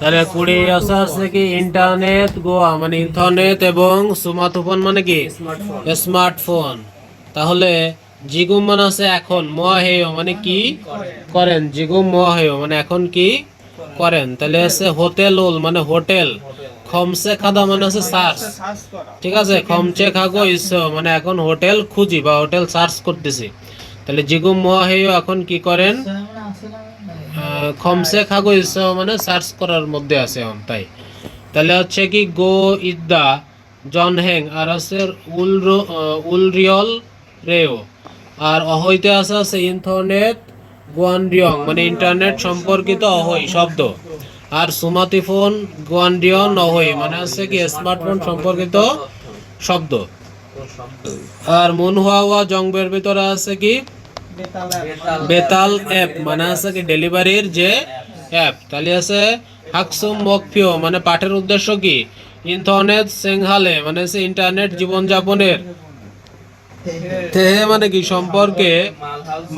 তাহলে 20 আছে কি ইন্টারনেট গোয়া মানে ইন্টারনেট এবং স্মার্টফোন মানে কি স্মার্টফোন। তাহলে জিগুম মানে আছে এখন, মহেয় মানে কি করেন, জিগুম মহেয় মানে এখন কি করেন। তাহলে আছে হোটেলুল মানে হোটেল, খমসে খাদা মানে আছে সার্চ, ঠিক আছে, খমচে খাগো ইস মানে এখন হোটেল খুঁজি বা হোটেল সার্চ করতেছি। তাহলে জিগুম মহেয় এখন কি করেন, খমসে খাগো ইস মানে সার্চ করার মধ্যে আছে এখন তাই। তাহলে হচ্ছে কি গো ইদ্দা জনহেং আর আছে উলরিয়ল রেও, আর অহৈতে আছে ইন্টারনেট গুয়ানডিয়ং মানে ইন্টারনেট সম্পর্কিত অহৈ শব্দ, আর সুমাতিফোন গুয়ানডিয়ন অহৈ মানে আছে কি স্মার্টফোন সম্পর্কিত শব্দ। আর মুনহুয়া জংবের ভিতরে আছে কি বেতাল অ্যাপ মানে আছে কি ডেলিভারির যে অ্যাপ। তাহলে আছে হাকসুম মকফিও মানে পাঠের উদ্দেশ্য কি ইন্টারনেট সেংহালে মানে আছে ইন্টারনেট জীবনযাপনের, তেহে মানে কি সম্পর্কে,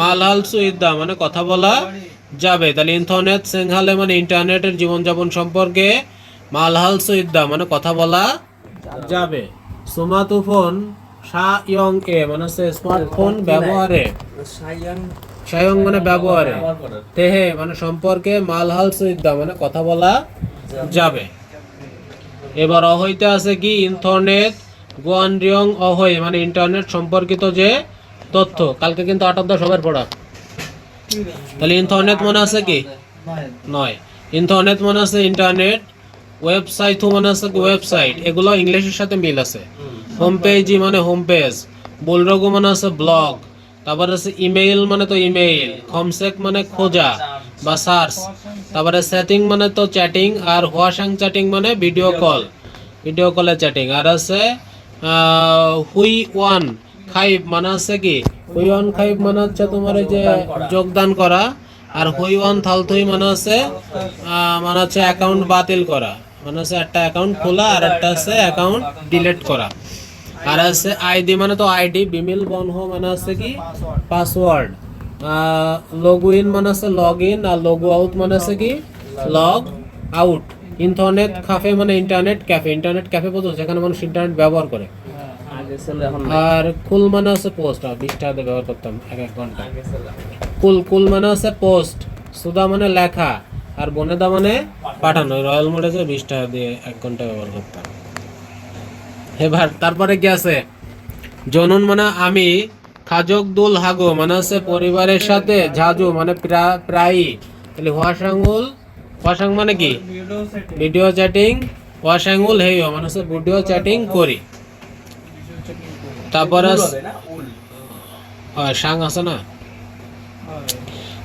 মালহাল সুইদা মানে কথা বলা যাবে। তাহলে ইন্টারনেট সেংহালে মানে ইন্টারনেটের জীবনযাপন সম্পর্কে, মালহাল সুইদা মানে কথা বলা যাবে। স্মার্টফোন সায়ং এ মানে হচ্ছে স্মার্টফোন ব্যবহারে, সায়ং মানে ব্যবহারে, তেহে মানে সম্পর্কে, মালহাল সুইদা মানে কথা বলা যাবে। এবার অহৈতে আছে কি ইন্টারনেট গোয়ানরিয়ং অহৈ মানে ইন্টারনেট সম্পর্কিত যে তথ্য। কালকে কিন্তু 8 সবার পড়া। তাহলে ইন্টারনেট মনে আছে কি নয়, ইন্টারনেট মনে আছে ইন্টারনেট, ওয়েবসাইট মানে আছে ওয়েবসাইট, এগুলো ইংলিশের সাথে মিল আছে। হোম পেজ মানে হোম পেজ, বুলরগু মানে আছে ব্লগ, তারপরে আছে ইমেইল মানে তো ইমেইল, খমসেক মানে খোঁজা বা সার্চ, তারপরে সেটিং মানে তো চ্যাটিং, আর হোয়াসাং চ্যাটিং মানে ভিডিও কল, ভিডিও কলে চ্যাটিং। আর আছে হুই ওয়ান খাইব মানে আছে কি হুই ওয়ান খাইব মানে হচ্ছে তোমার এই যে যোগদান করা, আর হুই ওয়ান থালথুই মানে আছে অ্যাকাউন্ট বাতিল করা, মানে হচ্ছে একটা অ্যাকাউন্ট খোলা আর একটা আছে অ্যাকাউন্ট ডিলিট করা। আর আছে আইডি মানে তো আইডি, বিমিল বনহো মানে আছে কি পাসওয়ার্ড, লগ ইন মানে আছে লগ ইন, আর লগ আউট মানে আছে কি লগ আউট। ইন্টারনেট ক্যাফে মানে ইন্টারনেট ক্যাফে, ইন্টারনেট ক্যাফে বলতো যেখানে মানুষ ইন্টারনেট ব্যবহার করে। আর কুল মানে আছে পোস্ট, 20 টাকা দিয়ে ব্যবহার করতাম এক ঘন্টা। কুল মানে আছে পোস্ট, সুদা মানে লেখা, আর বনেদা মানে পাঠানো। রয়্যাল মোডে 20 টাকা দিয়ে 1 ঘন্টা ব্যবহার করতাম। এবার তারপরে কি আছে জনন মানে আমি, খাজক দুল হাগো মানে আছে পরিবারের সাথে, ঝাজু মানে প্রায়ই। তাহলে হোয়াসাং মানে কি ভিডিও চ্যাটিং, হোয়াসাঙ্গুল হেইও মানে হচ্ছে ভিডিও চ্যাটিং করি। তারপরে সাং আছে না।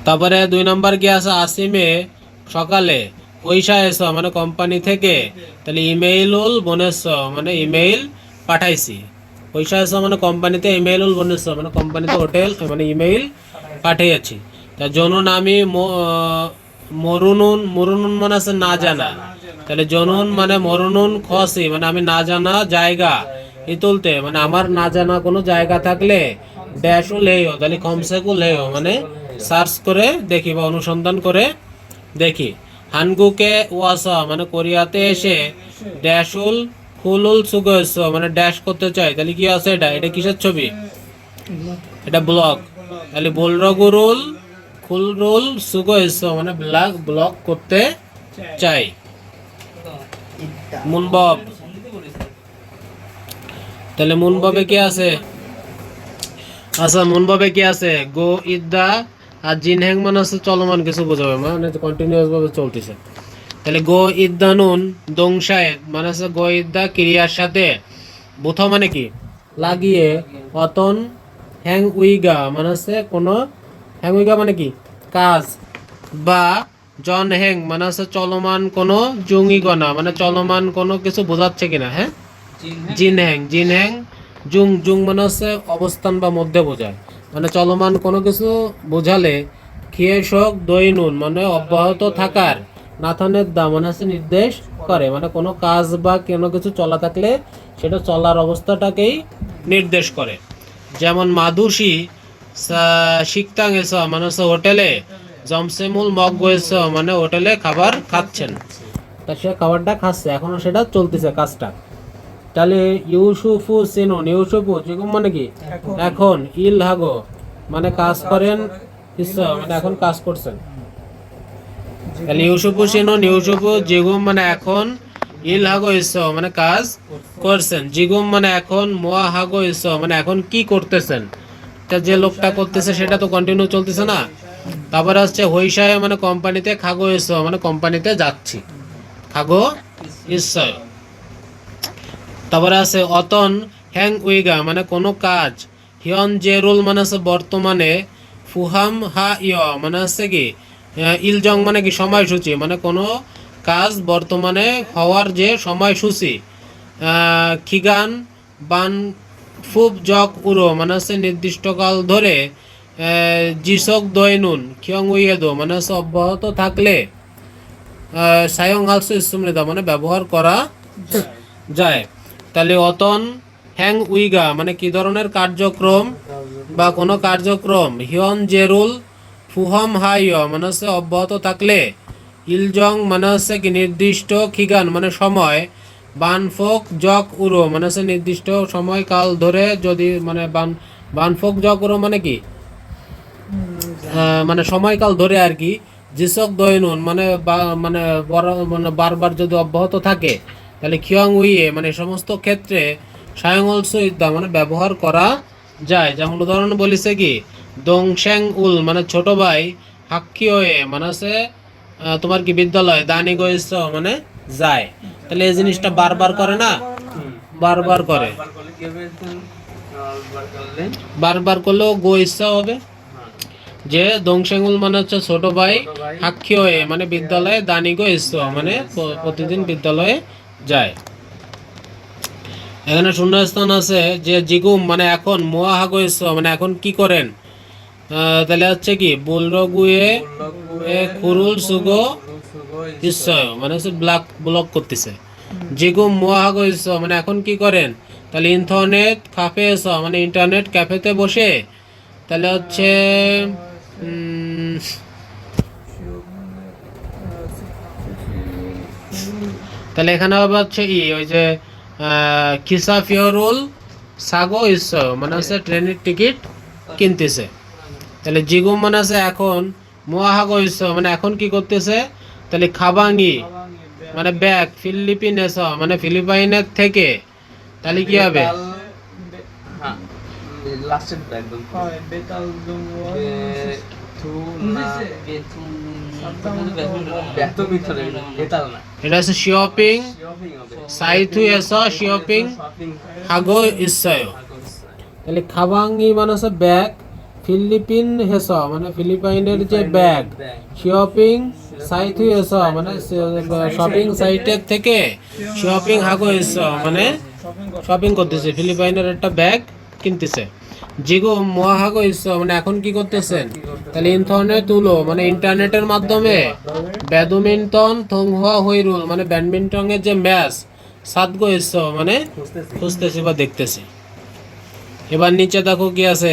তারপরে 2 নম্বর কি আছে আসিমে সকালে, পয়সা এসো মানে কোম্পানি থেকে, তাহলে ইমেইলুল বনেছ মানে ইমেইল পাঠাইছি, পয়সা এসো মানে কোম্পানিতে, ইমেইলুল বনেছ মানে কোম্পানিতে হোটেল মানে ইমেইল পাঠিয়েছি। তা জনুন আমি মরুনুন মানে আছে না জানা, তাহলে জনুন মানে মরুনুন খসি মানে আমি না জানা জায়গা, ইতুলতে মানে আমার না জানা কোনো জায়গা থাকলে, ড্যাশুল হেও তাহলে কমসেকুল হেও মানে সার্চ করে দেখি বা অনুসন্ধান করে দেখি। হানগুকে ওয়াসা মানে কোরিয়াতে এসে, ড্যাশুল ফুলুল সুগস মানে ড্যাশ করতে চাই, তাহলে কি আছে এটা কিসের ছবি, এটা ব্লগ। তাহলে বুলরগুরুল খুলরুল সুগস মানে ব্লগ করতে চাই। মুনবব, তাহলে মুনববে কি আছে, আচ্ছা মুনববে কি আছে গো ইদ্দা, আর জিনহ্যাং মানে আছে চলমান কিছু বোঝাবে মানে কন্টিনিউয়াস ভাবে চলতেছে। তাহলে গো ইদ্দা নুন দংশায় মানে আছে গো ইদ্দা ক্রিয়ার সাথে, বুথা মানে কি লাগিয়ে, অতন হ্যাং উইগা মানে আছে কোনো, হ্যাং উইগা মানে কি কাজ, বা জন হ্যাং মানে আছে চলমান কোনো, জুঙিগনা মানে চলমান কোনো কিছু বোঝাচ্ছে কিনা। হ্যাঁ জিনহ্যাং জুং মানে হচ্ছে অবস্থান বা মধ্যে বোঝায়, মানে চলমান কোনো কিছু বোঝালে, খিয়েশক দৈনুন মানে অব্যাহত থাকার, নাথনের দা মানে হচ্ছে নির্দেশ করে, মানে কোনো কাজ বা কোনো কিছু চলা থাকলে সেটা চলার অবস্থাটাকেই নির্দেশ করে। যেমন মাদুসি শিকতাং এসা মানে হচ্ছে হোটেলে, জমসেমুল মগ গোয়েছে মানে হোটেলে খাবার খাচ্ছেন, তা সে খাবারটা খাচ্ছে, এখনো সেটা চলতেছে কাজটা। তাহলে ইউসুফু সিনুন, ইউসুফু যেরকম মানে কি এখন, ইল হাগো মানে কাজ করেন, মানে এখন কাজ করছেন। তাহলে ইউসুফু সিনুন, ইউসুফু জিগুম মানে এখন, ইল হাগো মানে কাজ করছেন, জিগুম মানে এখন, মোয়া হাগো মানে এখন কি করতেছেন। তা যে লোকটা করতেছে সেটা তো কন্টিনিউ চলতেছে না। তারপরে হচ্ছে হইসায় মানে কোম্পানিতে, খাগো মানে কোম্পানিতে যাচ্ছি, খাগো ইসয়। তারপরে আছে অতন হ্যাং উইগা মানে কোনো কাজ, হিয়ন জেরুল মানে আছে বর্তমানে, ফুহাম হা ইয় মানে হচ্ছে কি ইলজং মানে কি সময়সূচি, মানে কোনো কাজ বর্তমানে হওয়ার যে সময়সূচি। খিগান বান ফুব জক উড়ো মানে হচ্ছে নির্দিষ্টকাল ধরে, জিসক দৈনুন খিয়ং উইয়েদো মানে হচ্ছে অব্যাহত থাকলে, সায়ং হালসু ইসুমৃদা মানে ব্যবহার করা যায়। তাহলে অতন হ্যাং উইগা মানে কি ধরনের কার্যক্রম বা কোনো কার্যক্রম, হিয়ন জেরুল ফুহম হাইয় মানে হচ্ছে অব্যাহত থাকলে, ইলজং মানে হচ্ছে কি নির্দিষ্ট, খিগান মানে সময়, বানফোক জক উড়ো মানে হচ্ছে নির্দিষ্ট সময়কাল ধরে যদি মানে বানফোক জক উড়ো মানে কি মানে সময়কাল ধরে আর কি। জিসক দৈনুন মানে মানে মানে বারবার যদি অব্যাহত থাকে, তাহলে খিয়ং উইয়ে মানে সমস্ত ক্ষেত্রে, সায়ং অলসো ইদ্যা মানে ব্যবহার করা যায়। যেমন উদাহরণ বলিছে কি দংশ্যাং উল মানে ছোট ভাই, হাক্কিওয়ে মানে আছে তোমার কি বিদ্যালয়, দানি গোয়েছ মানে যায়। তাহলে এই জিনিসটা বারবার করে না, বারবার করে, বারবার করলেও গোয়েছ হবে। যে দংশেঙ্গুল মানে হচ্ছে ছোট ভাই, হাক্কিওয়ে মানে বিদ্যালয়ে, দানি গোয়েছ মানে প্রতিদিন বিদ্যালয়ে যায়। এখানে শূন্যস্থান আছে যে জিগুম মানে এখন, মোয়া হাগোয়েছ মানে এখন কি করেন। তাহলে হচ্ছে কি বুলরগুয়ে খুরুল সুগো ইসয় মানে হচ্ছে ব্লক করতেছে। জিগুম মোয়া হাগোয়েছ মানে এখন কি করেন, তাহলে ইন্টারনেট কাফে মানে ইন্টারনেট ক্যাফেতে বসে। তাহলে হচ্ছে তাহলে এখানে হবে হচ্ছে ওই যে খিসাফিয়রুল সাগো ইসয় মানে হচ্ছে ট্রেনের টিকিট কিনতেছে। তাহলে জিগুম মানে আছে এখন, মোয়াহাগো ইসয় মানে এখন কি করতেছে, তাহলে খাবাঙ্গি মানে ব্যাগ, ফিলিপিনেস মানে ফিলিপাইনের থেকে, তাহলে কি হবে এটা আছে শপিং সাইথু এসা শপিং হাগো ইসয়। তাহলে খাবাঙ্গি মানে হচ্ছে ব্যাগ, ফিলিপিন হেস মানে ফিলিপাইনের যে ব্যাগ, শপিং সাইথু এস মানে শপিং সাইটের থেকে, শপিং হাগো এস মানে শপিং করতেছে, ফিলিপাইনের একটা ব্যাগ কিনতেছে। জিগো মহাগো ইস মানে এখন কি করতেছেন, তাহলে ইন্টারনেট তুলো মানে ইন্টারনেটের মাধ্যমে, ব্যাডমিন্টন থংহুয়া হইরুল মানে ব্যাডমিন্টনের যে ম্যাচ, সাতগো ইস মানে খুঁজতেছি বা দেখতেছি। এবার নিচে দেখো কি আছে,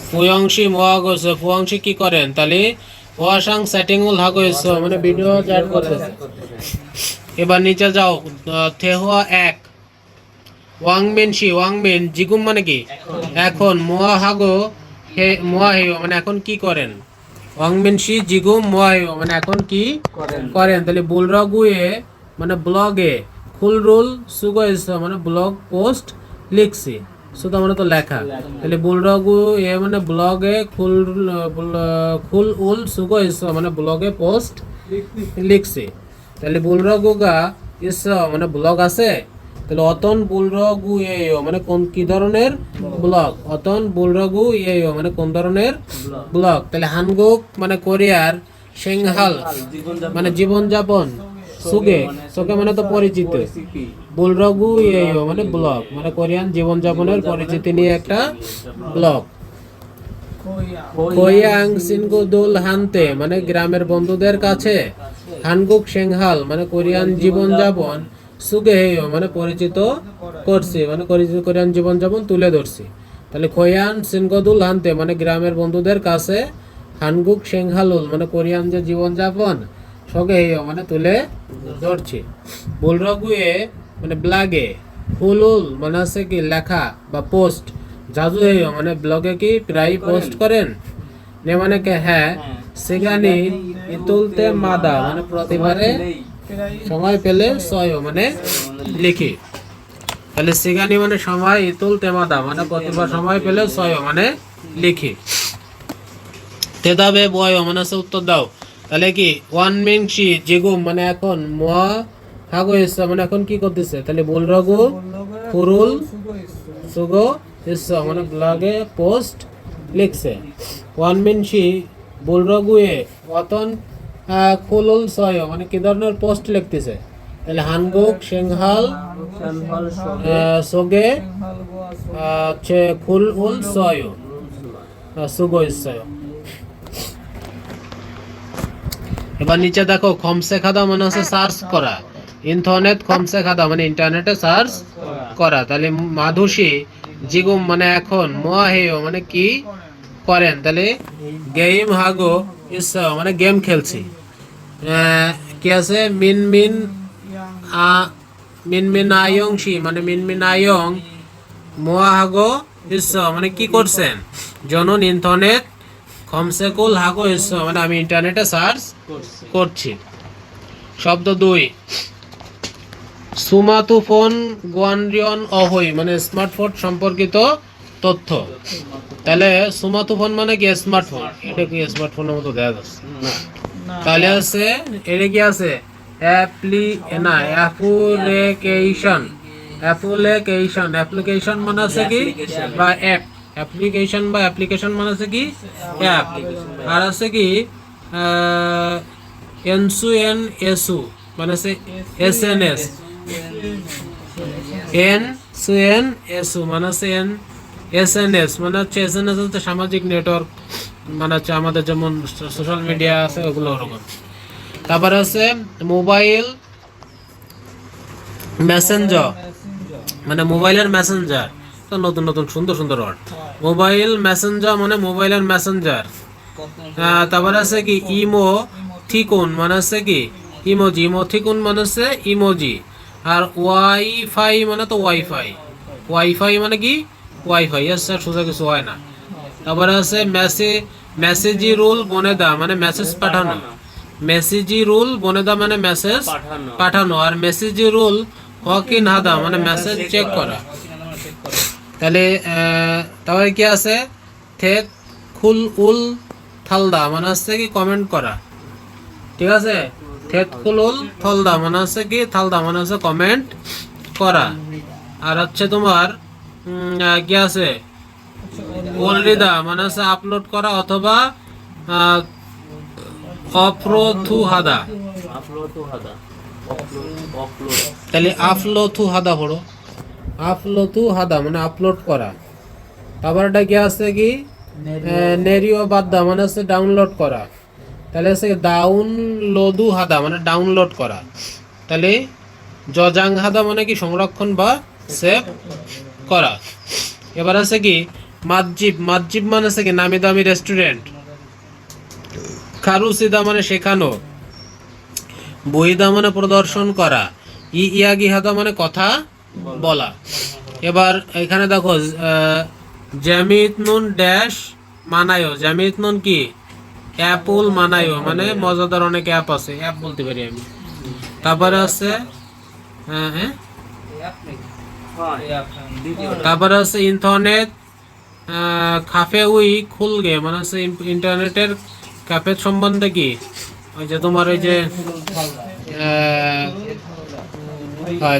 ফুয়ংশি মোয়াগো ফুয়ংশি কি করেন, তাহলে ওয়াসাং সেটিংউল হাগো ইস মানে ভিডিও চ্যাট করতেছে। এবার নিচে যাও, থেহুয়া এক, ওয়াংমেন শি ওয়াংমেন জিগুম মানে কি এখন, মোয়া হাগো হে মোয়া হেও মানে এখন কি করেন, ওয়াংমেন শি জিগুম মোয়া হেও মানে এখন কি করেন। তাহলে বুলরগুয়ে মানে ব্লগে, খুলরুল সুগো ইস মানে ব্লগ পোস্ট লিখছি, শুধু আমরা তো লেখা। তাহলে বুলরগু এ মানে ব্লগে, খুল উল সুগো ইস মানে ব্লগে পোস্ট লিখছি। তাহলে বুলরগুগা ইস মানে ব্লগ আছে। তাহলে অতন বুলরগু এও মানে কোন কি ধরনের ব্লগ, অতন বুলরগু এও মানে কোন ধরনের ব্লগ। তাহলে হানগুক মানে কোরিয়ার, সেংহাল মানে জীবনযাপন, সুগে সুগে মানে তো পরিচিত, বুলরগু এও মানে ব্লগ মানে কোরিয়ান জীবনযাপনের পরিচিতি নিয়ে একটা ব্লগ। কোয়াং সিনগো দুল হানতে মানে গ্রামের বন্ধুদের কাছে, হানগুক সেংহাল মানে কোরিয়ান জীবনযাপন, সুগে হেয় মানে পরিচিত করছি, মানে কোরিয়ান জীবনযাপন তুলে ধরছি। তাহলে খোয়ান সিনগদুল হানতে মানে গ্রামের বন্ধুদের কাছে, হানগুক সেংহালুল মানে কোরিয়ান যে জীবনযাপন, সগে হেয় মানে তুলে ধরছি। বুলরগুয়ে মানে ব্লগে, হুলুল মানে আছে কি লেখা বা পোস্ট, জাজু হেয় মানে ব্লগে কি প্রায় পোস্ট করেন, নে মানে কে হ্যাঁ, সেখানে ইতুলতে মাদা মানে প্রতিবারে সময় পেলে সয় মানে লিখি। তাহলে সেখানে মানে সময় ইতুল তেমাদা মানে প্রতিবার সময় পেলে সয় মানে লিখি। তেদাবে বয় মানে আছে উত্তর দাও। তাহলে কি ওয়ান মিংশি জিগুম মানে এখন মোয়া হাগো ইসা মানে এখন কি করতেছে, তাহলে বুলরগু ফুরুল সুগো ইসা মানে ব্লগে পোস্ট লিখছে। ওয়ান মিনশি বুলরগুয়ে অতন খুলুল সয় মানে কি ধরনের পোস্ট লিখতেছে, তাহলে হানগুক সেংহাল সোগে হচ্ছে খুল উল সয় সুগো ইসয়। এবার নিচে দেখো খমসে খাদা মানে হচ্ছে সার্চ করা, ইন্টারনেট খমসে খাদা মানে ইন্টারনেটে সার্চ করা। তাহলে মাধুসী জিগুম মানে এখন, মোয়া হেয় মানে কি করেন, তাহলে গেম হাগো ইসা মানে গেম খেলছি। কি আছে মিনমিন মিনমিন আয়ং শি মানে মিনমিন আয়ং মোয়া হাগো ইসা মানে কি করছেন, জনন ইন্টারনেট খমসেকুল হাগো ইসা মানে আমি ইন্টারনেটে সার্চ করছি। শব্দ 2 সুমাতুফোন গোয়ানরিয়ন অহই মানে স্মার্টফোন সম্পর্কিত তথ্য। তাহলে সুমাতুফোন মানে কি স্মার্টফোন, এটা কি স্মার্টফোনের মতো দেখা যাচ্ছে না, তাহলে আছে এটা কি আছে অ্যাপ্লিকেশন, অ্যাপ্লিকেশন মানে আছে কি বা অ্যাপ, অ্যাপ্লিকেশন মানে আছে কি অ্যাপ, আর আছে কি এনসু মানে আছে এসএনএস, এনসু মানে আছে এসএনএস মানে হচ্ছে এসএনএস হচ্ছে সামাজিক নেটওয়ার্ক, মানে হচ্ছে আমাদের যেমন সোশ্যাল মিডিয়া আছে ওগুলো ওরকম। তারপরে আছে মোবাইল মেসেঞ্জার মানে মোবাইলের মেসেঞ্জার, তো নতুন নতুন সুন্দর সুন্দর ওয়ার্ড। মোবাইল মেসেঞ্জার মানে মোবাইলের মেসেঞ্জার। তারপরে আছে কি ইমো থিকুন মানে আছে কি ইমোজি, ইমোথিকুন মানে হচ্ছে ইমোজি। আর ওয়াইফাই মানে তো ওয়াইফাই, ওয়াইফাই মানে কি ওয়াইফাই, এর স্যার সোজা কিছু হয় না। তারপরে আছে মেসেজি রুল বনেদা মানে মেসেজ পাঠানো, মেসেজি রুল বনেদা মানে মেসেজ পাঠানো, আর মেসেজি রুল হকিন হাদা মানে মেসেজ চেক করা। তাহলে তারপরে কি আছে থেক খুল উল থালদা মানে হচ্ছে কি কমেন্ট করা, ঠিক আছে। থেত খুল উল থলদা মানে হচ্ছে কি থালদা মানে হচ্ছে কমেন্ট করা। আর হচ্ছে তোমার কি আছে ওলরিদা মানে হচ্ছে আপলোড করা অথবা অপ্রথু হাদা, তাহলে আফলোথু হাদা পড়ো, আফলোথু হাদা মানে আপলোড করা। তারপর এটা কি আছে কি নেরিও বাদ্দা মানে হচ্ছে ডাউনলোড করা, তাহলে হচ্ছে ডাউনলোডু হাদা মানে ডাউনলোড করা। তাহলে জজাং হাদা মানে কি সংরক্ষণ বা সেভ করা। এবার আছে কি মাতজিব, মাতজিব মানে আছে কি নামি দামি রেস্টুরেন্ট। খারুসিদা মানে শেখানো, বইদা মানে প্রদর্শন করা, ইয়াগি হাদা মানে কথা বলা। এবার এখানে দেখো জ্যামিত নুন ড্যাশ মানায়ো, জ্যামিত নুন কি অ্যাপল মানায়ো মানে মজাদার অনেক অ্যাপ আছে, অ্যাপ বলতে পারি আমি। তারপরে আছে তারপরে আছে ইন্টারনেট কাফে উই খুলগে মানে হচ্ছে ইন্টারনেটের ক্যাফে সম্বন্ধে কি ওই যে তোমার ওই যে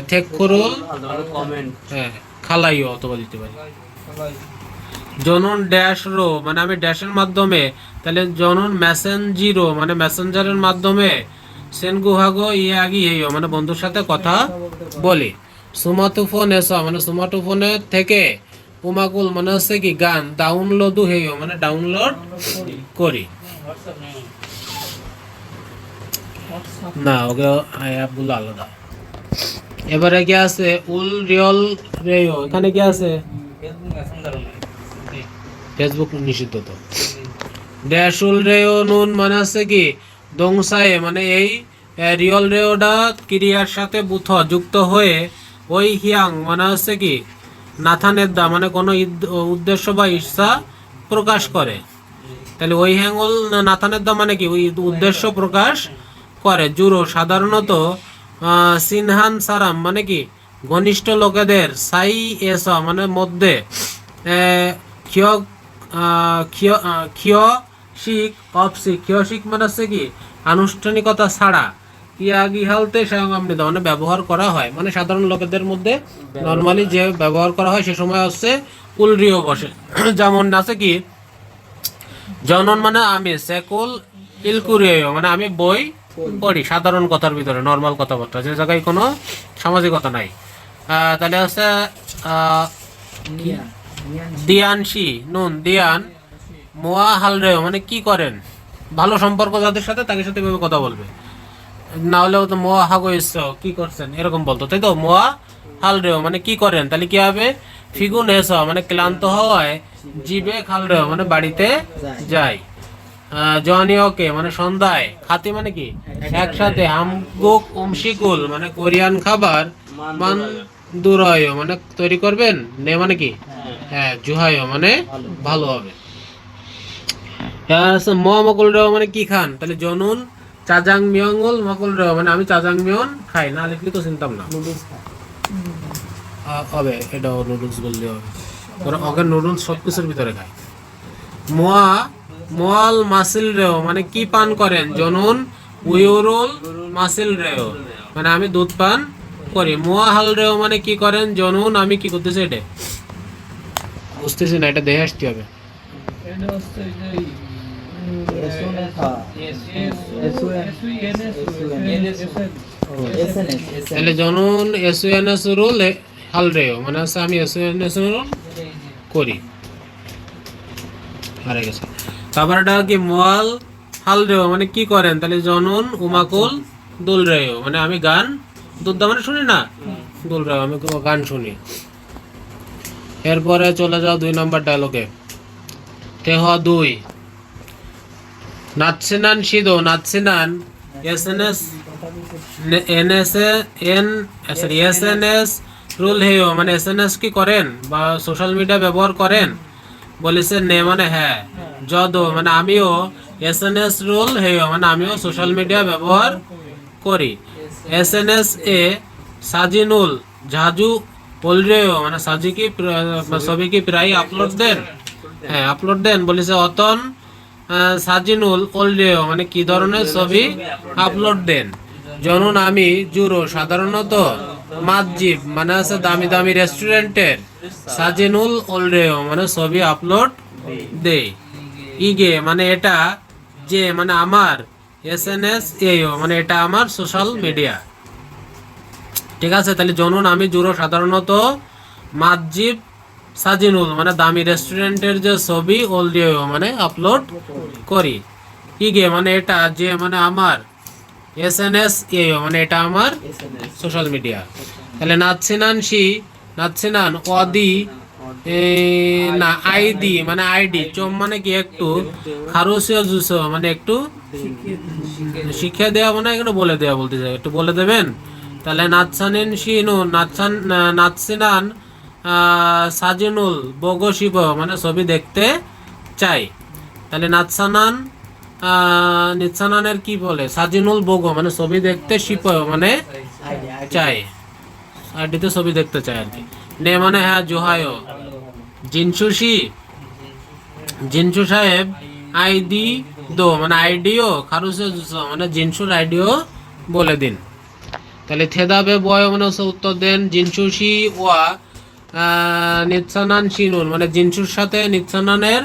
থেকুরুল খালাইও অথবা দিতে পারি। জনন ড্যাশ রো মানে আমি ড্যাশের মাধ্যমে, তাহলে জনন মেসেঞ্জিরো মানে মেসেঞ্জারের মাধ্যমে, সেনগুহাগো ইয়াগি হেয়ো মানে বন্ধুর সাথে কথা বলি। সুমাতুফোন এসা মানে সুমাতুফোনের থেকে, উমাকুল মানে হচ্ছে কি গান, ডাউনলোডু হেয়ো মানে ডাউনলোড করি। না ওকে অ্যাপগুলো আলাদা। এবারে কি আছে উল রিয়ল রেও, এখানে কি আছে ফেসবুক নিষিদ্ধ তো। ড্যাশ উল রেও নুন মানে আছে কি দংসায়ে, মানে এই রিয়ল রেওটা ক্রিয়ার সাথে বুথ যুক্ত হয়ে ওই হিয়াং মানে হচ্ছে কি নাথানের দা মানে কোনো উদ্দেশ্য বা ইচ্ছা প্রকাশ করে। তাহলে ওই হ্যাঙ্গল নাথানের দা মানে কি ওই উদ্দেশ্য প্রকাশ করে। জুরো সাধারণত সিনহান সারাম মানে কি ঘনিষ্ঠ লোকেদের সাই এস মানে মধ্যে ক্ষিয় ক্ষিয় ক্ষিয়শিক অপসিক, ক্ষিয়শিক মানে হচ্ছে কি আনুষ্ঠানিকতা ছাড়া ইয়াগি হালতে সায়ংআমৃত মানে ব্যবহার করা হয়, মানে সাধারণ লোকেদের মধ্যে নর্মালি যে ব্যবহার করা হয় সে সময় হচ্ছে উলরিও বসে। যেমন আছে কি জনন মানে আমি, সেকুল ইলকুরিও মানে আমি বই পড়ি, সাধারণ কথার ভিতরে নর্মাল কথাবার্তা, যে জায়গায় কোনো সামাজিকতা নাই। তাহলে হচ্ছে দিয়ানশি নুন দিয়ান মোয়া হালরেও মানে কি করেন, ভালো সম্পর্ক যাদের সাথে তাদের সাথে এভাবে কথা বলবে, না হলেও তো মোয়া হাগো ইচ্ছো কি করছেন এরকম বলতো, তাই তো। মোয়া হালরেও মানে কি করেন, তাহলে কি হবে ফিগুন এস মানে ক্লান্ত হওয়ায় জিবে খালরেও মানে বাড়িতে যায়। জনিওকে মানে সন্ধ্যায়, খাতি মানে কি একসাথে, হামগুক উমশিকুল মানে কোরিয়ান খাবার, মান দুরয় মানে তৈরি করবেন, নে মানে কি হ্যাঁ জুহায় মানে ভালো হবে। ম মকল রেও মানে কি খান, তাহলে জনুন চাজাং মিয়ঙ্গল মকল রেও মানে আমি চাজাং মিয়ন খাই, না লিখলে তো চিনতাম না হবে, এটাও নুডলস বললে হবে, ওরা ওকে নুডলস সব কিছুর ভিতরে খায়। মোয়া মোয়াল মাসিল রেও মানে কি পান করেন, জনুন উইউরুল মাসিল রেও মানে আমি দুধ পান করি। মোয়া হাল রেও মানে কি করেন, জনুন আমি কি করতেছি, এটা বুঝতেছি না, এটা দেখে আসতে হবে। তাহলে জনুন এসইএনএস রুল হাল রেও মানে হচ্ছে আমি এসইএনএস রুল করি, হারে গেছে। তারপর এটা কি মোয়াল হাল রেও মানে কি করেন, তাহলে জনুন উমাকুল দুল রেও মানে আমি গান দুলদা মানে শুনি না, দুল রেও আমি গান শুনি। এরপরে চলে যাও 2 নম্বর ডায়লগে। তেহ 2 নাৎসিনান সিদো, নাৎসিনান এসএনএস এসএনএস রুল হেও মানে এসএনএস কি করেন বা সোশ্যাল মিডিয়া ব্যবহার করেন, বলেছে নে মানে হ্যাঁ, যদো মানে আমিও এসএনএস রুল হেও মানে আমিও সোশ্যাল মিডিয়া ব্যবহার করি। এসএনএস এ সাজিনুল ঝাজু বলরেও মানে সাজি কি ছবি কি প্রায় আপলোড দেন, হ্যাঁ আপলোড দেন, বলেছে অতন সাজিনুল অলরেও মানে কি ধরনের ছবি আপলোড দেন। জনুন আমি জুরো সাধারণত মাতজিব মানে আছে দামি দামি রেস্টুরেন্টের, সাজিনুল অলরেও মানে ছবি আপলোড দে। ইগে মানে এটা, যে মানে আমার, এসএনএস এও মানে এটা আমার সোশ্যাল মিডিয়া, ঠিক আছে। তাহলে জনুন আমি জুরো সাধারণত মাতজিব সাজিনুল মানে দামি রেস্টুরেন্টের যে ছবি অলরেও মানে আপলোড করি। ইগে মানে এটা, যে মানে আমার, এসএনএস এও মানে এটা আমার সোশ্যাল মিডিয়া। তাহলে নাৎসিনান শি নাৎসিনান অদি না আইডি মানে আইডি, চোম মানে কি একটু, খারুসিও জুস মানে একটু শিক্ষা দেওয়া মানে একটু বলে দেওয়া বলতে চাই, একটু বলে দেবেন। তাহলে নাৎসানিন শিনু নাৎসিনান সাজিনুল বগো শিব মানে ছবি দেখতে চাই। তাহলে নিৎসানানের কি বলে, সাজিনুল বগো মানে ছবি দেখতে শিপ মানে চাই, আইডিতে ছবি দেখতে চাই আর কি। নে মানে হ্যাঁ জোহায়ো, জিনসুশি জিনসু সাহেব আইডি দো মানে আইডিও খারুসে মানে জিনসুর আইডিও বলে দিন। তাহলে থেদাবে বয় মানে হচ্ছে উত্তর দেন জিনসুশি ওয়া নিৎসানান শিনুন মানে জিনসুর সাথে নিৎসানানের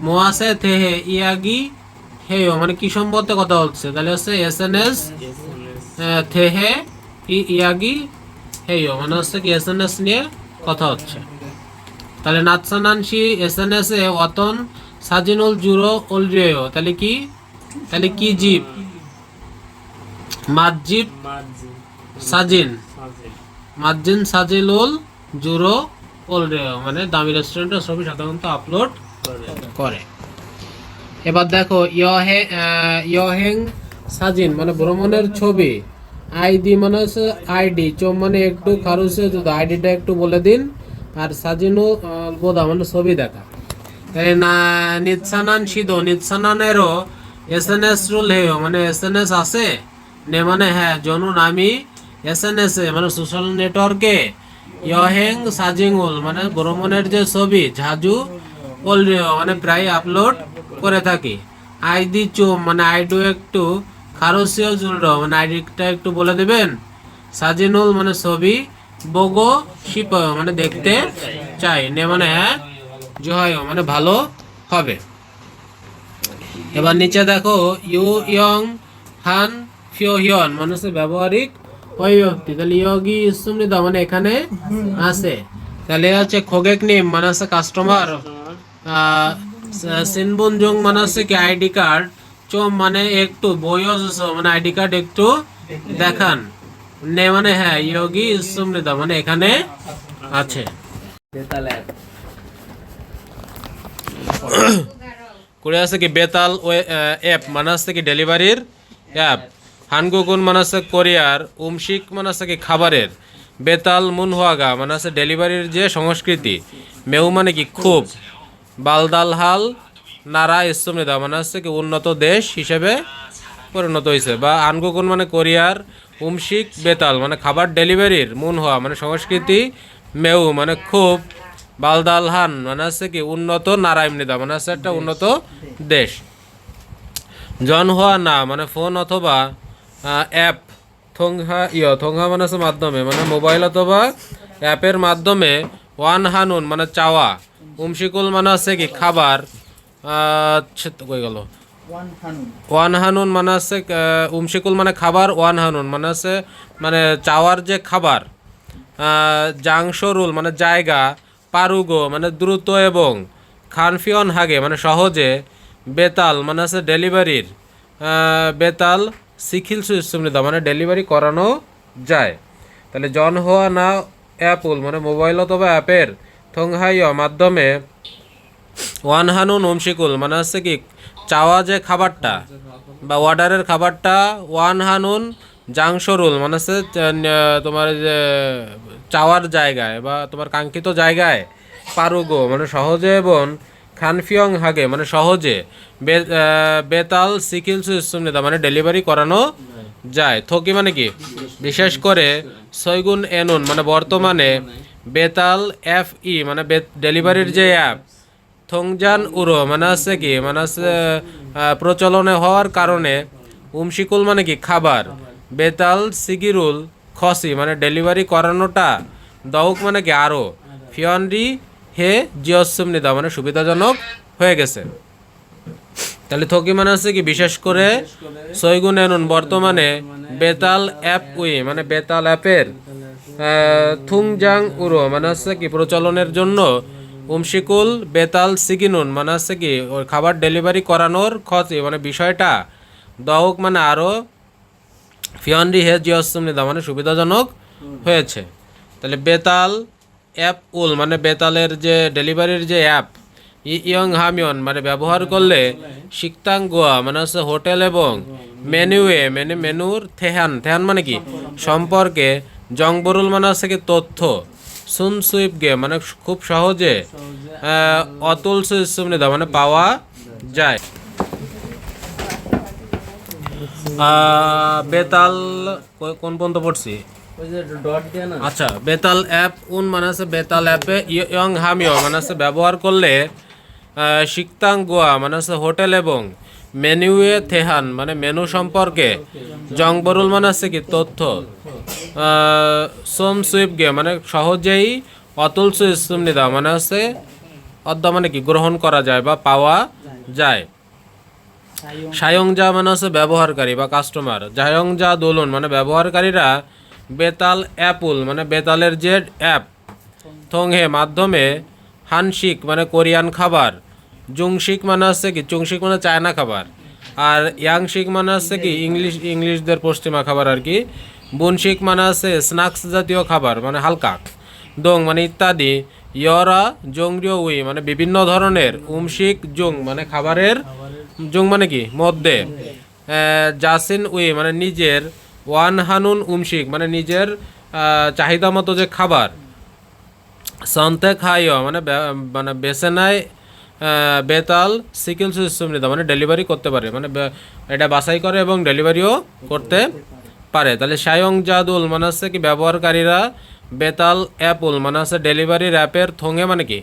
মোয়াসে থেহে ইয়াগি হেও মানে কি সম্বন্ধে কথা হচ্ছে, তাহলে হচ্ছে এসএনএস থেহে ইয়াগি হেও মানে হচ্ছে কি এসএনএস নিয়ে কথা হচ্ছে। তাহলে নাৎসানানশি এসএনএস এ অতন সাজিনুল জুরো অলরেও তাহলে কি জীব মাতজিব সাজিন মার্জিন সাজিলুল জুরো ওলরেও, মানে দামি রেস্টুরেন্টের ছবি সাধারণত আপলোড করে। এবার দেখো ইয়হেং সাজিন মানে ভ্রমণের ছবি, আইডি মানে হচ্ছে আইডি, চোম মানে একটু, খারুসে যদি আইডিটা একটু বলে দিন, আর সাজিনু বোধা মানে ছবি দেখা। তাই না নিৎসানান সিধো, নিৎসানানেরও এসএনএস রুল হেও মানে এসএনএস আছে, নে মানে হ্যাঁ, জনুন আমি এসএনএস এ মানে সোশ্যাল নেটওয়ার্কে ইয়হেং সাজিংউল মানে ভ্রমণের যে ছবি ঝাজু অলরেও মানে প্রায় আপলোড করে থাকি। আইডি চোম মানে আইডু একটু, খারসিও জুলর মানে আইডিটা একটু বলে দেবেন, সাজিনুল মানে ছবি, বগো শিপ মানে দেখতে চাই, নে মানে হ্যাঁ, জয় মানে ভালো হবে। এবার নিচে দেখো ইউ ইয়ং হান ফিও হিয়ন মানে হচ্ছে ব্যবহারিক অভিব্যক্তি। তাহলে ইয়গি ইসুমনিদা মানে এখানে আছে। তাহলে হচ্ছে খোগেক নিম মানে হচ্ছে কাস্টমার, সিনবুন জং মানে হচ্ছে কি আইডি কার্ড, চোম মানে একটু, বইও মানে আইডি কার্ড একটু দেখান, নে মানে হ্যাঁ, ইয়গি ইসুমনিদা মানে এখানে আছে। করে আছে কি বেতাল অ্যাপ মানে হচ্ছে কি ডেলিভারির অ্যাপ, হানগুগুন মানে হচ্ছে কোরিয়ার, উমশিক মানে হচ্ছে কি খাবারের, বেতাল মুনহুয়াগা মানে হচ্ছে ডেলিভারির যে সংস্কৃতি, মেউ মানে কি খুব, বালদালহাল নারা ইসুমনিদা মানে হচ্ছে কি উন্নত দেশ হিসেবে পরিণত হয়েছে, বা আনগুগুন মানে কোরিয়ার, উমশিক বেতাল মানে খাবার ডেলিভারির, মুনহুয়া মানে সংস্কৃতি, মেউ মানে খুব, বালদালহান মানে হচ্ছে কি উন্নত, নারায়ণনিদা মানে হচ্ছে একটা উন্নত দেশ। জন হওয়া না মানে ফোন অথবা অ্যাপ, থংহা মানে হচ্ছে মাধ্যমে মানে মোবাইল অথবা অ্যাপের মাধ্যমে, ওয়ান হানুন মানে চাওয়া, উমশিকুল মানে হচ্ছে কি খাবার, কই গেল, ওয়ান হানুন মানে হচ্ছে উমশিকুল মানে খাবার, ওয়ান হানুন মানে হচ্ছে মানে চাওয়ার যে খাবার, জাংশরুল মানে জায়গা, পারুগো মানে দ্রুত এবং, খানফিয়ন হাগে মানে সহজে, বেতাল মানে হচ্ছে ডেলিভারির, বেতাল সিখিল সুমৃদা মানে ডেলিভারি করানো যায়। তাহলে জন হওয়া না অ্যাপুল মানে মোবাইল অথবা অ্যাপের, থংহাইয় মাধ্যমে, ওয়ান হানুন ওমশিকুল মানে হচ্ছে কি চাওয়া যে খাবারটা বা অর্ডারের খাবারটা, ওয়ান হানুন জাংশরুল মানে হচ্ছে তোমার যে চাওয়ার জায়গায় বা তোমার কাঙ্ক্ষিত জায়গায়, পারুগো মানে সহজে এবং, খানফিয়ং হাগে মানে সহজে, বেতাল সিকিল সুনেদা মানে ডেলিভারি করানো যায়। থকি মানে কি বিশেষ করে, সৈগুন এনুন মানে বর্তমানে, বেতাল এফ ই মানে ডেলিভারির যে অ্যাপ, থংজান উরো মানে হচ্ছে কি মানে হচ্ছে প্রচলনে হওয়ার কারণে, উমশিকুল মানে কি খাবার, বেতাল সিগিরুল খসি মানে ডেলিভারি করানোটা, দৌক মানে কি আরো, ফিয়নরি হে জিওসুমনিদা মানে সুবিধাজনক হয়ে গেছে। তাহলে থকি মানে হচ্ছে কি বিশেষ করে, সৈগুন এনুন বর্তমানে, বেতাল অ্যাপ উই মানে বেতাল অ্যাপের, থুংজাং উরো মানে হচ্ছে কি প্রচলনের জন্য, উমশিকুল বেতাল সিগিনুন মানে হচ্ছে কি ওই খাবার ডেলিভারি করানোর খতি মানে বিষয়টা, দহক মানে আরও, ফিয়নরি হে জিওসুমনিদা মানে সুবিধাজনক হয়েছে। তাহলে বেতাল অ্যাপ উল মানে বেতালের যে ডেলিভারির যে অ্যাপ, ইয়ং হামিয়ন মানে ব্যবহার করলে, শিকতাং গোয়া মানে হচ্ছে হোটেল এবং, মেনুয়ে মানে মেনুর, থেহান থেহান মানে কি সম্পর্কে, জংবরুল মানে হচ্ছে কি তথ্য, সুন সুইপ গে মানে খুব সহজে, অতুল সুমনিদা মানে পাওয়া যায়। বেতাল কোন পর্যন্ত পড়ছি? আচ্ছা, বেতাল অ্যাপ উন মানে আছে বেতাল অ্যাপে, ইয়ং হামিও মানে আছে ব্যবহার করলে, শিকতাং গোয়া মানে আছে হোটেল এবং, মেনুয়ে থেহান মানে মেনু সম্পর্কে, জংবরুল মানে আছে কি তথ্য, সোম সুইপ গে মানে সহজেই, অতুল সুমনিদা মানে আছে অদ্য মানে কি গ্রহণ করা যায় বা পাওয়া যায়। সায়ংজা মানে হচ্ছে ব্যবহারকারী বা কাস্টমার, জায়ংজা দোলন মানে ব্যবহারকারীরা, বেতাল অ্যাপুল মানে বেতালের যে অ্যাপ, থংহে মাধ্যমে, হানশিক মানে কোরিয়ান খাবার, জুংশিক মানে হচ্ছে কি চুংশিক মানে চায়না খাবার, আর ইয়াংশিক মানে হচ্ছে কি ইংলিশদের পশ্চিমা খাবার আর কি, বুনশিক মানে আছে স্ন্যাক্স জাতীয় খাবার মানে হালকা, দং মানে ইত্যাদি, ইয়রা জংরিয় উই মানে বিভিন্ন ধরনের, উমশিক জং মানে খাবারের, জং মানে কি মধ্যে, জাসিন উই মানে নিজের, ওয়ান হানুন উমশিক মানে নিজের চাহিদা মতো যে খাবার, সন্তে খাইও মানে মানে বেছে নেয়, বেতাল সিকিল সুমিতা মানে ডেলিভারি করতে পারে, মানে এটা বাছাই করে এবং ডেলিভারিও করতে পারে। তাহলে সায়ং জাদুল মানে হচ্ছে কি ব্যবহারকারীরা, বেতাল অ্যাপুল মানে হচ্ছে ডেলিভারির অ্যাপের থঙে মানে কি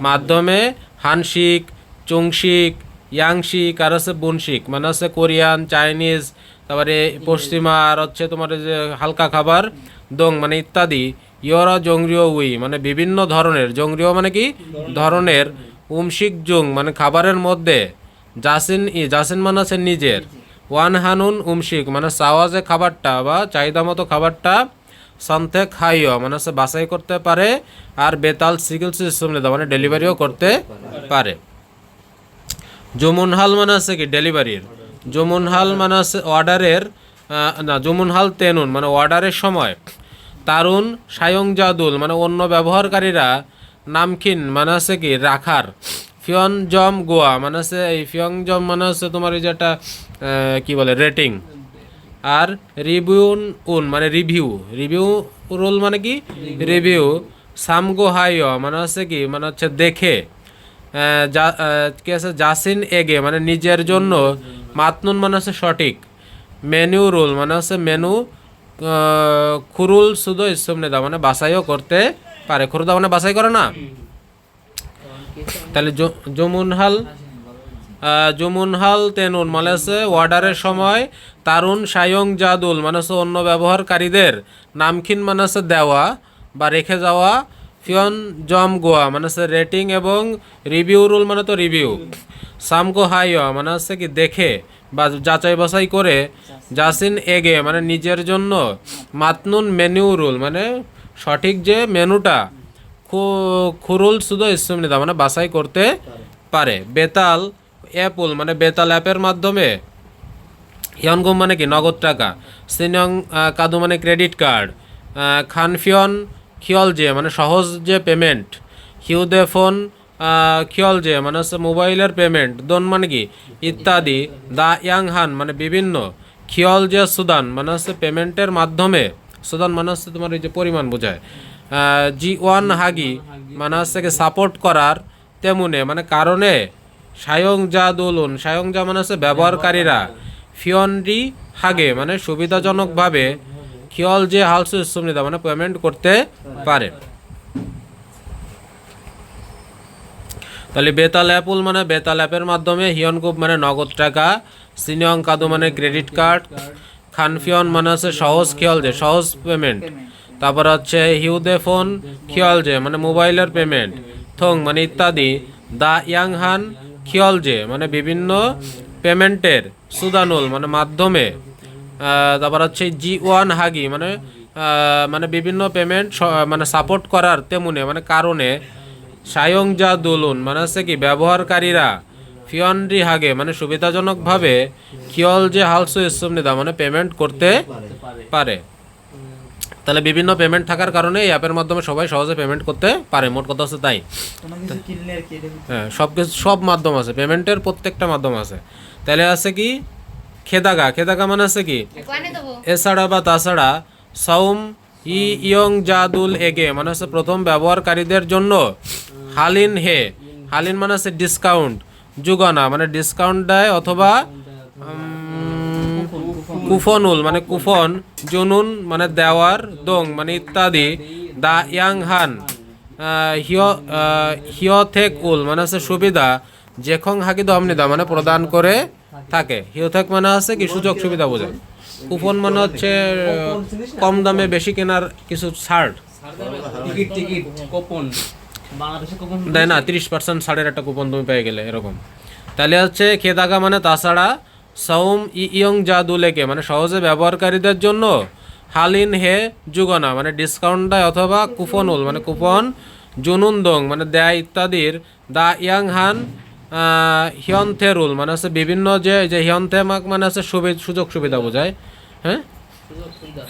মাধ্যমে, হানশিক, চুংশিক, ইয়াংশিক আর হচ্ছে বুনশিক মানে হচ্ছে কোরিয়ান, চাইনিজ, তারপরে পশ্চিমা আর হচ্ছে তোমার যে হালকা খাবার, দং মানে ইত্যাদি, ইয়রা জংরিও উই মানে বিভিন্ন ধরনের, জংরিও মানে কি ধরনের, উমশিক জুং মানে খাবারের মধ্যে, জাসিন মানে আছে নিজের, ওয়ান হানুন উমশিক মানে চাওয়া যে খাবারটা বা চাহিদা মতো খাবারটা, সন্থে খাইও মানে হচ্ছে বাছাই করতে পারে, আর বেতাল সিকিল সিস্টেম মানে ডেলিভারিও করতে পারে। জমুনহাল মানে আছে কি ডেলিভারির, জমুনহাল মানে আছে অর্ডারের, না জমুনহাল তেনুন মানে অর্ডারের সময়, তারুণ সায়ং জাদুল মানে অন্য ব্যবহারকারীরা, নামখিন মানে আছে কি রাখার, ফিয়ন জম গোয়া মানে আছে এই ফিয়ং জম মানে হচ্ছে তোমার এই যেটা কি বলে রেটিং, আর রিভিউন উন মানে রিভিউ, রিভিউ রোল মানে কি রিভিউ, সামগো হাইয় মানে হচ্ছে কি মানে হচ্ছে দেখে, কি আছে জাসিন এগে মানে নিজের জন্য, মাতনুন মানে হচ্ছে সঠিক, মেনু রুল মানে হচ্ছে মেনু, খুরুল শুধু ইসমনেদা মানে বাছাইও করতে পারে, খুরুদা মানে বাছাই করে না। তাহলে জমুনহাল, জমুনহাল তেনুন মানে হচ্ছে অর্ডারের সময়, তারুণ সায়ং জাদুল মানে হচ্ছে অন্য ব্যবহারকারীদের, নামখিন মানে হচ্ছে দেওয়া বা রেখে যাওয়া, ফিয়ন জম গোয়া মানে হচ্ছে রেটিং এবং রিভিউ রুল মানে তো রিভিউ, সামগো হাইয়া মানে হচ্ছে কি দেখে বা যাচাই বাছাই করে, জাসিন এগে মানে নিজের জন্য, মাতনুন মেনু রুল মানে সঠিক যে মেনুটা, খুরুল শুধু ইসমনিদা মানে বাছাই করতে পারে। বেতাল অ্যাপুল মানে বেতাল অ্যাপের মাধ্যমে, হিয়নগুম মানে কি নগদ টাকা, সিনং কাদু মানে ক্রেডিট কার্ড, খানফিয়ন খিয়ল যে মানে সহজ যে পেমেন্ট, হিউদে ফোন খিয়ল যে মানে হচ্ছে মোবাইলের পেমেন্ট, দন মানে কি ইত্যাদি, দা ইয়াং হান মানে বিভিন্ন, খিয়ল যে সুদান মানে হচ্ছে পেমেন্টের মাধ্যমে, সুদান মানে হচ্ছে তোমার এই যে পরিমাণ বোঝায়, জি ওয়ান হাগি মানে হচ্ছে কি সাপোর্ট করার, তেমনে মানে কারণে, সায়ং যা দোলন সায়ং যা মানে হচ্ছে ব্যবহারকারীরা, ফিয়নরি হাগে মানে সুবিধাজনকভাবে, খিয়ল যে হালসু সুমিদা মানে পেমেন্ট করতে পারে। তাহলে বেতাল অ্যাপুল মানে বেতাল অ্যাপের মাধ্যমে, হিয়নকুপ মানে নগদ টাকা, সিনিয়ং কাদু মানে ক্রেডিট কার্ড, খানফিয়ন মানে হচ্ছে সহজ খিয়ল যে সহজ পেমেন্ট, তারপর হচ্ছে হিউদে ফোন খিয়ল যে মানে মোবাইলের পেমেন্ট, থং মানে ইত্যাদি, দা ইয়াং হান খিয়ল যে মানে বিভিন্ন পেমেন্টের, সুদানুল মানে মাধ্যমে, তারপর হচ্ছে জি ওয়ান হাগি মানে মানে বিভিন্ন পেমেন্ট মানে সাপোর্ট করার, তেমনি মানে কারণে, সায়ং যা দোলুন মানে হচ্ছে কি ব্যবহারকারীরা, ফিয়নরি হাগে মানে সুবিধাজনকভাবে, খিয়ল যে হালসু ইসমনিদা মানে পেমেন্ট করতে পারে। তাহলে বিভিন্ন পেমেন্ট থাকার কারণে এই অ্যাপের মাধ্যমে সবাই সহজে পেমেন্ট করতে পারে, মোট কথা হচ্ছে তাই। হ্যাঁ সব কিছু সব মাধ্যম আছে, পেমেন্টের প্রত্যেকটা মাধ্যম আছে। তাহলে আছে কি খেদাগা, খেদাগা মানে আছে কি এছাড়া বা তাছাড়া, সাউম ইয়ং জাদুল এগে মানে হচ্ছে প্রথম ব্যবহারকারীদের জন্য, হালিন হে, হালিন মানে হচ্ছে ডিসকাউন্ট, যুগনা মানে ডিসকাউন্ট দেয় অথবা কুফনুল মানে কুফন, জুনুন মানে দেওয়ার, দং মানে ইত্যাদি, দা ইয়াং হান হিয়থেক উল মানে হচ্ছে সুবিধা, জেখং হাকি দমনিদা মানে প্রদান করে থাকে, হিয়থেক মানে আছে কি সুযোগ সুবিধা বোঝায়, কুপন মানে হচ্ছে কম দামে বেশি কেনার কিছু ছাড় দেয় না, 30% ছাড়ের একটা কুপন তুমি পেয়ে গেলে এরকম। তাহলে হচ্ছে খেদাগা মানে তাছাড়া, সাউম ইয়ং জাদুলেকে মানে সহজে ব্যবহারকারীদের জন্য, হালিন হে যুগনা মানে ডিসকাউন্ট দেয় অথবা কুপনুল মানে কুপন, জুনুন দং মানে দেয় ইত্যাদির, দা ইয়াং হান হিয়নথে রুল মানে হচ্ছে বিভিন্ন যে হিয়নথে মাক মানে হচ্ছে সুযোগ সুবিধা বোঝায়, হ্যাঁ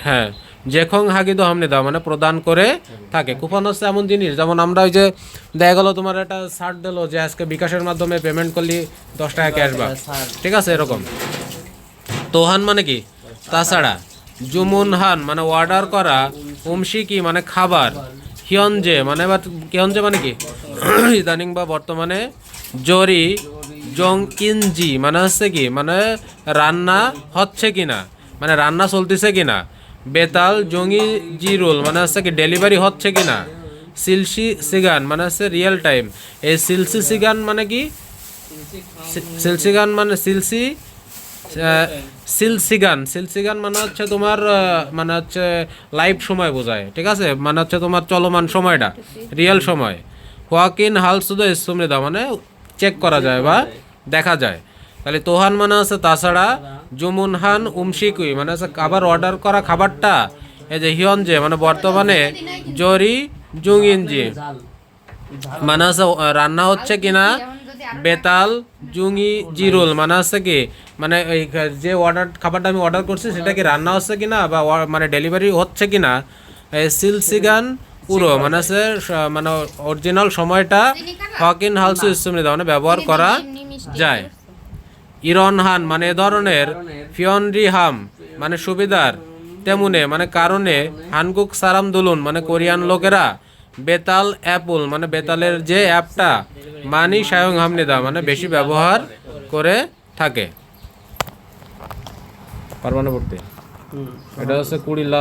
হ্যাঁ, যেখন হাগিদ হামনি দাও মানে প্রদান করে থাকে। কুপন হচ্ছে এমন জিনিস, যেমন আমরা ওই যে দেখা গেলো তোমার একটা ছাড় দিলো যে আজকে বিকাশের মাধ্যমে পেমেন্ট করলি 10 টাকা ক্যাশব্যাক, ঠিক আছে এরকম। তোহান মানে কি তাছাড়া, জুমুনহান মানে অর্ডার করা, উমশিকি মানে খাবার, হিয়নজে মানে হিয়নজে মানে কি ইদানিং বা বর্তমানে, জরি জং ইনজি মানে হচ্ছে কি মানে রান্না হচ্ছে কিনা, মানে রান্না চলতেছে কিনা, বেতাল জঙ্গি জিরুল মানে হচ্ছে কি ডেলিভারি হচ্ছে কিনা, সিলসি সিগান মানে হচ্ছে রিয়েল টাইম। এই সিলসি সিগান মানে কি, সিলসিগান মানে সিলসিগান মানে হচ্ছে তোমার মানে হচ্ছে লাইভ সময় বোঝায়, ঠিক আছে, মানে হচ্ছে তোমার চলমান সময়টা রিয়েল সময়। হোয়াকিন হাল শুধু ইসমৃদা মানে চেক করা যায় বা দেখা যায়। তাহলে তোহান মানে হচ্ছে তাছাড়া, জুমুনহান উমশিকুই মানে হচ্ছে খাবার অর্ডার করা খাবারটা, এই যে হিয়নজে মানে বর্তমানে, জরি জুংইনজি মানে হচ্ছে রান্না হচ্ছে কিনা, বেতাল জুঙ্গি জিরুল মানে হচ্ছে কি মানে এই যে অর্ডার খাবারটা আমি অর্ডার করছি সেটা কি রান্না হচ্ছে কিনা বা মানে ডেলিভারি হচ্ছে কিনা। সিলসিগান পুরো মানে হচ্ছে মানে অরিজিনাল সময়টা হকিন হালসু ইসমৃদা মানে ব্যবহার করা যায়। ইরনহান মানে এ ধরনের, ফিয়নরি হাম মানে সুবিধার, তেমনে মানে কারণে, হানকুক সারাম দুলুন মানে কোরিয়ান লোকেরা, বেতাল অ্যাপল মানে বেতালের যে অ্যাপটা, মানি সায়ং হামনিদা মানে বেশি ব্যবহার করে থাকে। পারবানা পড়তে এটা হচ্ছে 20 লাখ।